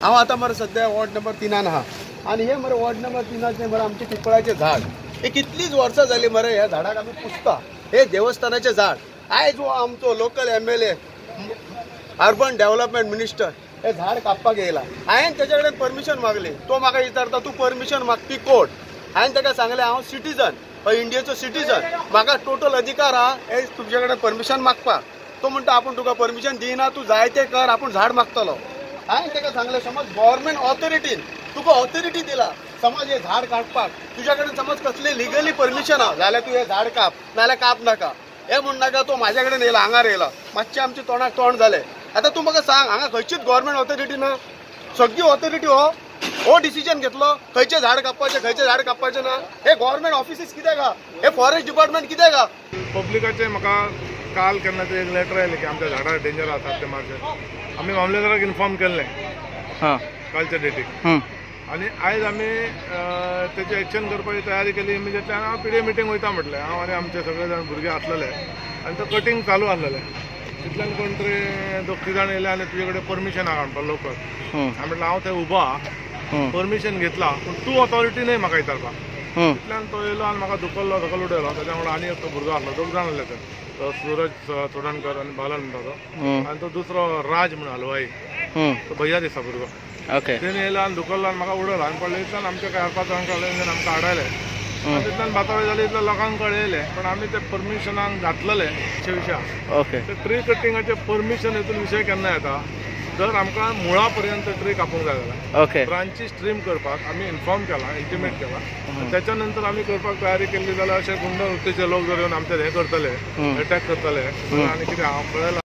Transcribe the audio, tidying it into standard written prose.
हांव आतां मरे सध्या वॉर्ड नंबर 3 आहा आणि हे मरे वॉर्ड नंबर 3 मरे आमचे पिंपळाचे झाड हे कितलीच वर्सां जाली मरे ह्या झाडाक आमी पुसता हे देवस्थानाचे झाड आयज जो आमचो local MLA urban development minister हे झाड कापपाक येयला हांवें तेजे कडेन परमिशन मागली तो म्हाका विचारता तूं परमिशन मागपी कोण हांवें ताका सांगलें हांव सिटीजन इंडियेचो सिटीजन म्हाका टोटल अधिकार आहा हे तुमचे कडेन परमिशन मागपाक तो म्हणटा आपूण तुका परमिशन दिना तूं जाय तें कर आपूण झाड मागतलो हांवें ताका सांगलें समज गव्हर्मेंट ऑथॉरिटीन तुका ऑथॉरिटी दिला समज हे झाड काडपाक तुज्या कडेन समज कसली लिगली परमिशन आहा जाल्यार तूं हे झाड काप नाल्यार काप नाका हे म्हण नाका तो म्हाज्या कडेन येयला हांगार येयला मातशें आमचे तोंडाक तोंड जालें आतां तूं म्हाका सांग हांगा खंयचीच गव्हर्मेंट ऑथॉरिटी ना सगळी ऑथॉरिटी हो डिसिजन घेतलो खंयचे झाड कापपाचे ना हे गव्हर्मेंट ऑफिसीस कित्याक आहा हे फॉरेस्ट डिपार्टमेंट कित्याक आहा पब्लिकाचे म्हाका काल केन्ना ते एक लेटर आयलें की आमच्या झाडार डेंजर आसात ते मार्केट आमी मामलेदाराक इन्फॉर्म केल्लें कालच्या डेटीक आनी आयज आमी तेची एक्शन करपाची तयारी केली इमिजिएटली आनी हांव PDA मिटींग वयता म्हटलें हांव आनी आमचे सगळे जाण भुरगे आसलेले आनी तो कटींग चालू आसलेलें तितल्यान कोण तरी 2 जाण येयले आनी तुजे कडेन परमिशन आहा म्हणपाक लोकल हांवें म्हटलें हांव थंय उबो आहा परमिशन घेतला पूण तूं ऑथॉरिटी न्हय म्हाका विचारपाक तितल्यान तो येयलो आनी म्हाका धुकल्लो उडयलो तेज्या वांगडा आनी एक तो भुरगो आसलो 2 जाण आसले ते सूरज चोडणकर आनी बालन म्हणटा तो आनी तो दुसरो राज म्हणून हलवाई तो भैया दिसता भुरगो तेणी येयलो आनी धुकल्लो आनी म्हाका उडयलो आनी पडले इतल्यान आमचे काय 4-5 जाण कळ्ळे आमकां आडायले तितल्यान बातावळी जाली इतल्या लोकांक कळयलें पण आमी ते परमिशनाक घातलेले अशे विशय आहा ते ट्री कटिंगाचे परमिशन हितून विशय केन्ना येता जर आमकां मुळा पर्यंत ट्री कापूंक जाय जाल्यार ब्रांचीस ट्रीम करपाक आमी इन्फॉर्म केला इंटिमेट केला त्याच्या नंतर आमी करपाक तयारी केल्ली जाल्यार अशे गुंड वृत्तीचे लोक जर येवन आमचे हे करतले अटॅक करतले आनी कितें हांव कळयलां